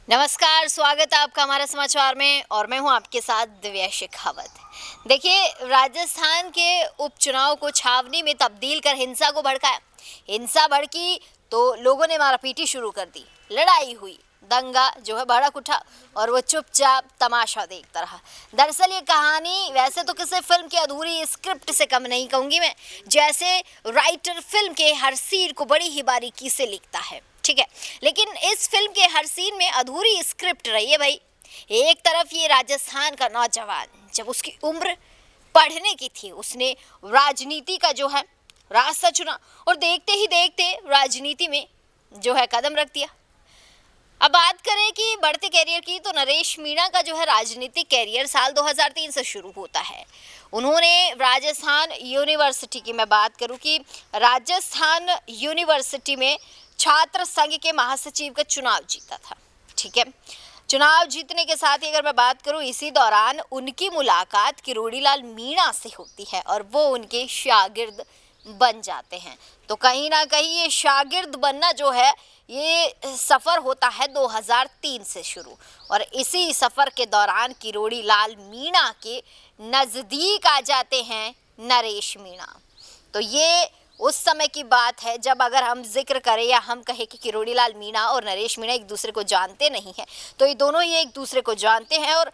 नमस्कार, स्वागत है आपका हमारे समाचार में और मैं हूं आपके साथ दिव्या शेखावत। देखिए, राजस्थान के उपचुनाव को छावनी में तब्दील कर हिंसा को भड़काया। हिंसा भड़की तो लोगों ने मारापीटी शुरू कर दी, लड़ाई हुई, दंगा जो है भड़क उठा और वो चुपचाप तमाशा देखता रहा। दरअसल ये कहानी वैसे तो किसी फिल्म की अधूरी स्क्रिप्ट से कम नहीं कहूंगी मैं, जैसे राइटर फिल्म के हर सीन को बड़ी ही बारीकी से लिखता है, ठीक है। लेकिन इस फिल्म के हर सीन में अधूरी स्क्रिप्ट रही है भाई। एक तरफ ये राजस्थान का नौजवान, जब उसकी उम्र पढ़ने की थी, उसने राजनीति का जो है रास्ता चुना और देखते ही देखते राजनीति में जो है कदम रख दिया। अब बात करें कि बढ़ते कैरियर की, तो नरेश मीणा का जो है राजनीतिक कैरियर साल 2003 से शुरू होता है। उन्होंने राजस्थान यूनिवर्सिटी की मैं बात करूं कि राजस्थान यूनिवर्सिटी में छात्र संघ के महासचिव का चुनाव जीता था, ठीक है। चुनाव जीतने के साथ ही अगर मैं बात करूं, इसी दौरान उनकी मुलाकात किरोड़ीलाल मीणा से होती है और वो उनके शागिर्द बन जाते हैं। तो कहीं ना कहीं ये शागिर्द बनना जो है, ये सफ़र होता है 2003 से शुरू और इसी सफ़र के दौरान किरोड़ीलाल मीणा के नज़दीक आ जाते हैं नरेश मीणा। तो ये उस समय की बात है जब अगर हम जिक्र करें या हम कहें कि किरोड़ीलाल मीणा और नरेश मीणा एक दूसरे को जानते नहीं हैं, तो ये दोनों ही एक दूसरे को जानते हैं और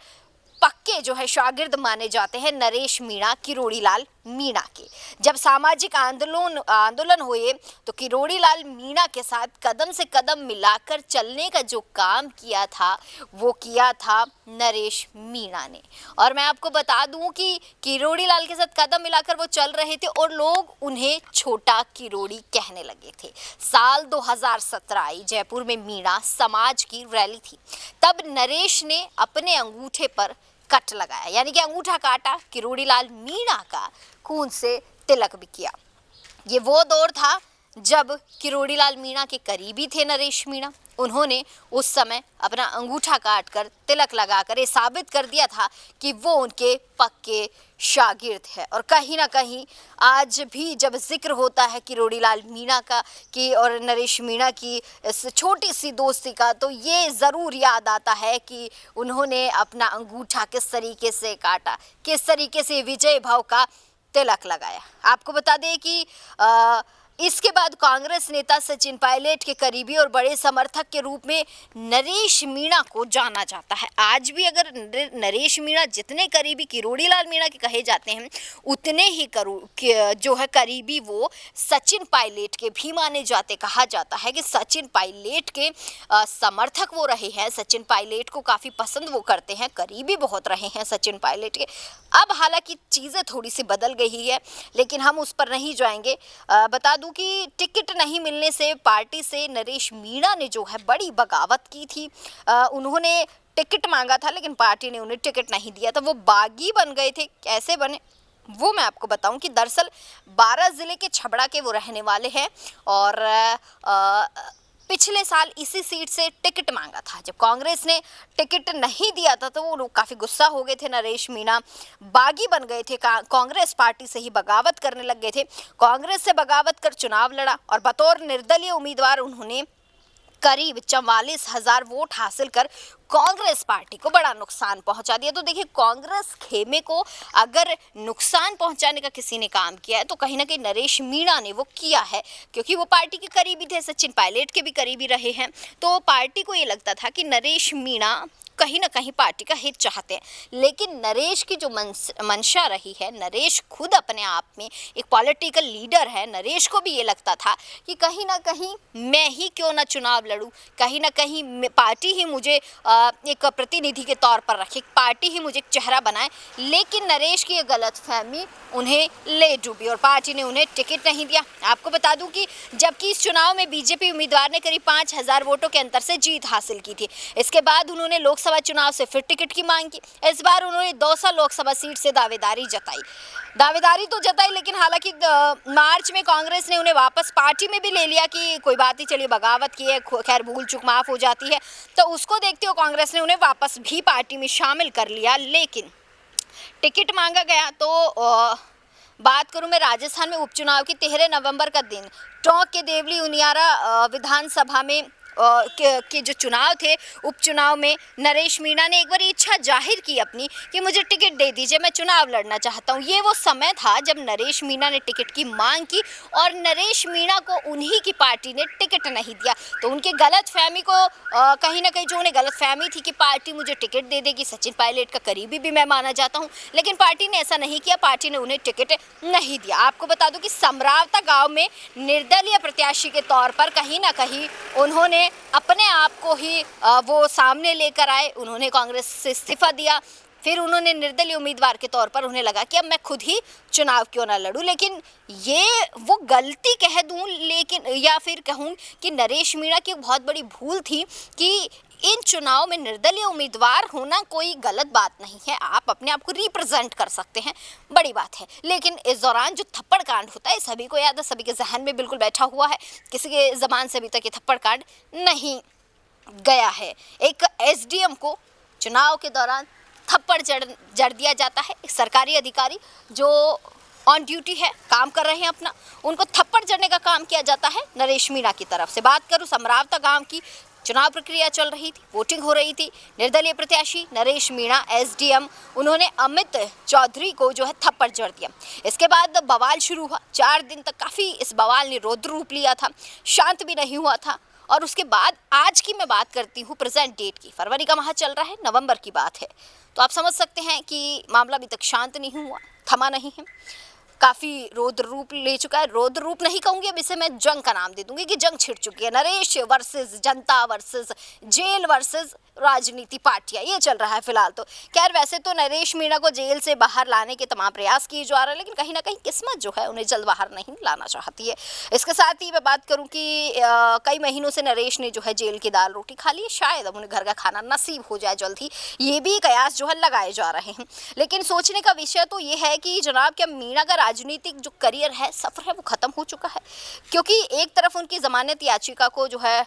पक्के जो है शागिर्द माने जाते हैं नरेश मीणा किरोड़ीलाल मीणा के। जब सामाजिक आंदोलन हुए तो किरोड़ीलाल मीणा के साथ कदम से कदम मिलाकर चलने का जो काम किया था, वो किया था नरेश मीणा ने। और मैं आपको बता दूं कि किरोड़ीलाल के साथ कदम मिलाकर वो चल रहे थे और लोग उन्हें छोटा किरोड़ी कहने लगे थे। साल 2017 आई, जयपुर में मीणा समाज की रैली थी। तब नरेश ने अपने अंगूठे पर कट लगाया, यानी कि अंगूठा काटा, किरोड़ीलाल मीणा का खून से तिलक भी किया। ये वो दौर था जब किरोड़ीलाल मीणा के करीबी थे नरेश मीणा। उन्होंने उस समय अपना अंगूठा काट कर तिलक लगाकर ये साबित कर दिया था कि वो उनके पक्के शागिर्द है। और कहीं ना कहीं आज भी जब जिक्र होता है किरोड़ीलाल मीणा का कि और नरेश मीणा की इस छोटी सी दोस्ती का, तो ये ज़रूर याद आता है कि उन्होंने अपना अंगूठा किस तरीके से काटा, किस तरीके से विजय भाव का तिलक लगाया। आपको बता दें कि इसके बाद कांग्रेस नेता सचिन पायलट के करीबी और बड़े समर्थक के रूप में नरेश मीणा को जाना जाता है। आज भी अगर नरेश मीणा जितने करीबी किरोड़ीलाल मीणा के कहे जाते हैं, उतने ही जो है करीबी वो सचिन पायलट के भी माने जाते। कहा जाता है कि सचिन पायलट के समर्थक वो रहे हैं, सचिन पायलट को काफ़ी पसंद वो करते हैं, करीबी बहुत रहे हैं सचिन पायलट के। अब हालांकि चीज़ें थोड़ी सी बदल गई है, लेकिन हम उस पर नहीं जाएंगे। बता दूं कि टिकट नहीं मिलने से पार्टी से नरेश मीणा ने जो है बड़ी बगावत की थी। उन्होंने टिकट मांगा था लेकिन पार्टी ने उन्हें टिकट नहीं दिया था। वो बागी बन गए थे। कैसे बने वो मैं आपको बताऊं कि दरअसल 12 ज़िले के छबड़ा के वो रहने वाले हैं और पिछले साल इसी सीट से टिकट मांगा था। जब कांग्रेस ने टिकट नहीं दिया था तो वो लोग काफ़ी गुस्सा हो गए थे। नरेश मीणा बागी बन गए थे, कांग्रेस पार्टी से ही बगावत करने लग गए थे। कांग्रेस से बगावत कर चुनाव लड़ा और बतौर निर्दलीय उम्मीदवार उन्होंने करीब 44,000 वोट हासिल कर कांग्रेस पार्टी को बड़ा नुकसान पहुंचा दिया। तो देखिए, कांग्रेस खेमे को अगर नुकसान पहुंचाने का किसी ने काम किया है तो कहीं ना कहीं नरेश मीणा ने वो किया है, क्योंकि वो पार्टी के करीबी थे, सचिन पायलट के भी करीबी रहे हैं। तो पार्टी को ये लगता था कि नरेश मीणा कहीं ना कहीं पार्टी का हित चाहते हैं। लेकिन नरेश की जो मंशा रही है, नरेश खुद अपने आप में एक पॉलिटिकल लीडर है। नरेश को भी ये लगता था कि कहीं ना कहीं मैं ही क्यों ना चुनाव लड़ूं, कहीं ना कहीं पार्टी ही मुझे एक प्रतिनिधि के तौर पर रखे, पार्टी ही मुझे एक चेहरा बनाए। लेकिन नरेश की ये गलतफहमी उन्हें ले डूबी और पार्टी ने उन्हें टिकट नहीं दिया। आपको बता दूं कि जबकि इस चुनाव में बीजेपी उम्मीदवार ने करीब 5,000 वोटों के अंतर से जीत हासिल की थी। इसके बाद उन्होंने लोकसभा चुनाव से फिर टिकट की मांग की। इस बार उन्होंने दौसा लोकसभा सीट से दावेदारी तो जताई, लेकिन हालांकि मार्च में कांग्रेस ने उन्हें वापस पार्टी में भी ले लिया कि कोई बात नहीं, चलिए बगावत की है, खैर भूल चूक माफ हो जाती है। तो उसको देखते हुए कांग्रेस ने उन्हें वापस भी पार्टी में शामिल कर लिया। लेकिन टिकट मांगा गया तो बात करूं मैं राजस्थान में उपचुनाव की, 13 नवंबर का दिन टोंक के देवली उनियारा विधानसभा में के जो चुनाव थे, उपचुनाव में नरेश मीणा ने एक बार इच्छा जाहिर की अपनी कि मुझे टिकट दे दीजिए, मैं चुनाव लड़ना चाहता हूँ। ये वो समय था जब नरेश मीणा ने टिकट की मांग की और नरेश मीणा को उन्हीं की पार्टी ने टिकट नहीं दिया। तो उनके गलतफहमी को कहीं ना कहीं जो उन्हें गलतफहमी थी कि पार्टी मुझे टिकट दे देगी, सचिन पायलट का करीबी भी मैं माना जाता हूँ, लेकिन पार्टी ने ऐसा नहीं किया, पार्टी ने उन्हें टिकट नहीं दिया। आपको बता दूं कि समरावता गांव में निर्दलीय प्रत्याशी के तौर पर कहीं ना कहीं उन्होंने अपने आप को ही वो सामने लेकर आए। उन्होंने कांग्रेस से इस्तीफा दिया, फिर उन्होंने निर्दलीय उम्मीदवार के तौर पर उन्हें लगा कि अब मैं खुद ही चुनाव क्यों ना लड़ूं। लेकिन ये वो गलती कह दूं, लेकिन या फिर कहूं कि नरेश मीणा की बहुत बड़ी भूल थी कि इन चुनाव में निर्दलीय उम्मीदवार होना कोई गलत बात नहीं है, आप अपने आप को रिप्रेजेंट कर सकते हैं, बड़ी बात है। लेकिन इस दौरान जो थप्पड़ कांड होता है, सभी को याद है, सभी के जहन में बिल्कुल बैठा हुआ है, किसी के ज़बान से अभी तक ये थप्पड़ कांड नहीं गया है। एक एसडीएम को चुनाव के दौरान थप्पड़ जड़ दिया जाता है। एक सरकारी अधिकारी जो ऑन ड्यूटी है, काम कर रहे हैं अपना, उनको थप्पड़ जड़ने का काम किया जाता है नरेश मीणा की तरफ से। बात करूं समरावता गांव की, चुनाव प्रक्रिया चल रही थी, वोटिंग हो रही थी, निर्दलीय प्रत्याशी नरेश मीणा एसडीएम, उन्होंने अमित चौधरी को जो है थप्पड़ जड़ दिया। इसके बाद बवाल शुरू हुआ। 4 दिन तक काफ़ी इस बवाल ने रौद्र रूप लिया था, शांत भी नहीं हुआ था। और उसके बाद आज की मैं बात करती हूँ, प्रेजेंट डेट की, फरवरी का माह चल रहा है, नवंबर की बात है, तो आप समझ सकते हैं कि मामला अभी तक शांत नहीं हुआ, थमा नहीं है, काफ़ी रौद्र रूप ले चुका है। रौद्र रूप नहीं कहूँगी, अब इसे मैं जंग का नाम दे दूंगी कि जंग छिड़ चुकी है। नरेश वर्सेस जनता वर्सेस जेल वर्सेस राजनीति पार्टियां, ये चल रहा है फिलहाल। तो खैर, वैसे तो नरेश मीणा को जेल से बाहर लाने के तमाम प्रयास किए जा रहे हैं, लेकिन कहीं ना कहीं किस्मत जो है उन्हें जल्द बाहर नहीं लाना चाहती है। इसके साथ ही मैं बात करूं कि कई महीनों से नरेश ने जो है जेल की दाल रोटी खा ली है, शायद अब उन्हें घर का खाना नसीब हो जाए जल्द ही, ये भी कयास जो है लगाए जा रहे हैं। लेकिन सोचने का विषय तो ये है कि जनाब, क्या मीणा का राजनीतिक जो करियर है, सफ़र है, वो ख़त्म हो चुका है? क्योंकि एक तरफ उनकी ज़मानत याचिका को जो है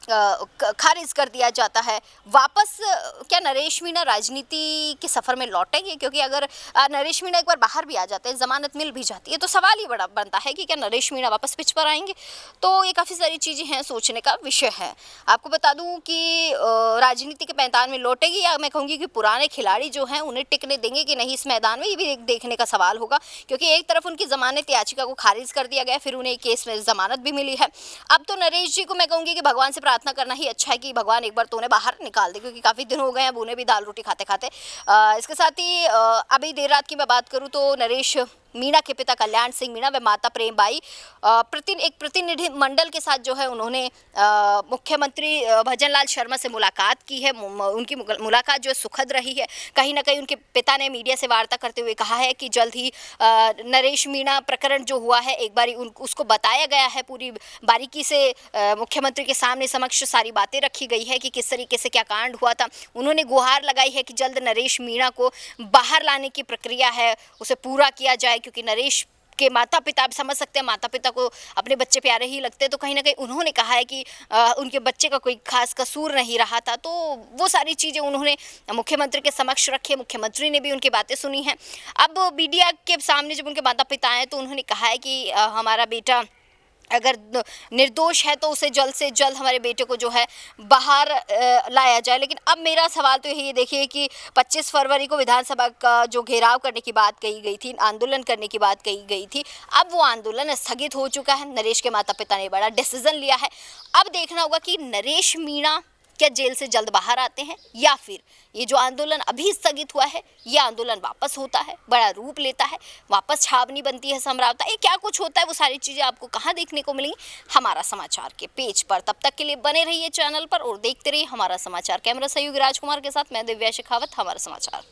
खारिज कर दिया जाता है, वापस क्या नरेश मीणा राजनीति के सफ़र में लौटेंगे? क्योंकि अगर नरेश मीणा एक बार बाहर भी आ जाते हैं, ज़मानत मिल भी जाती है, तो सवाल ही बड़ा बनता है कि क्या नरेश मीणा वापस पिच पर आएंगे? तो ये काफ़ी सारी चीज़ें हैं, सोचने का विषय है। आपको बता दूं कि राजनीति के मैदान में लौटेगी, या मैं कहूँगी कि पुराने खिलाड़ी जो हैं उन्हें टिकने देंगे कि नहीं इस मैदान में, ये भी देखने का सवाल होगा। क्योंकि एक तरफ उनकी ज़मानत याचिका को खारिज कर दिया गया, फिर उन्हें केस में ज़मानत भी मिली है। अब तो नरेश जी को मैं कहूँगी कि भगवान से प्रार्थना करना ही अच्छा है कि भगवान एक बार तो उन्हें बाहर निकाल दे, क्योंकि काफ़ी दिन हो गए हैं अब उन्हें भी दाल रोटी खाते खाते। इसके साथ ही अभी देर रात की मैं बात करूं तो नरेश मीणा के पिता कल्याण सिंह मीणा व माता प्रेमबाई एक प्रतिनिधि मंडल के साथ जो है उन्होंने मुख्यमंत्री भजनलाल शर्मा से मुलाकात की है। उनकी मुलाकात जो है सुखद रही है। कहीं ना कहीं उनके पिता ने मीडिया से वार्ता करते हुए कहा है कि जल्द ही नरेश मीणा प्रकरण जो हुआ है एक बारी उसको बताया गया है, पूरी बारीकी से मुख्यमंत्री के सामने समक्ष सारी बातें रखी गई है कि किस तरीके से क्या कांड हुआ था। उन्होंने गुहार लगाई है कि जल्द नरेश मीणा को बाहर लाने की प्रक्रिया है उसे पूरा किया जाए, क्योंकि नरेश के माता पिता, आप समझ सकते हैं, माता पिता को अपने बच्चे प्यारे ही लगते हैं, तो कहीं ना कहीं उन्होंने कहा है कि उनके बच्चे का कोई खास कसूर नहीं रहा था। तो वो सारी चीज़ें उन्होंने मुख्यमंत्री के समक्ष रखी, मुख्यमंत्री ने भी उनकी बातें सुनी हैं। अब मीडिया के सामने जब उनके माता पिता आए तो उन्होंने कहा है कि हमारा बेटा अगर निर्दोष है तो उसे जल्द से जल्द हमारे बेटे को जो है बाहर लाया जाए। लेकिन अब मेरा सवाल तो यही देखिए कि 25 फरवरी को विधानसभा का जो घेराव करने की बात कही गई थी, आंदोलन करने की बात कही गई थी, अब वो आंदोलन स्थगित हो चुका है। नरेश के माता पिता ने बड़ा डिसीजन लिया है। अब देखना होगा कि नरेश मीणा क्या जेल से जल्द बाहर आते हैं, या फिर ये जो आंदोलन अभी स्थगित हुआ है ये आंदोलन वापस होता है, बड़ा रूप लेता है, वापस छावनी बनती है समरावता। ये क्या कुछ होता है, वो सारी चीज़ें आपको कहाँ देखने को मिलेंगी? हमारा समाचार के पेज पर। तब तक के लिए बने रहिए चैनल पर और देखते रहिए हमारा समाचार। कैमरा सहयोगी राजकुमार के साथ मैं दिव्या शेखावत, हमारा समाचार।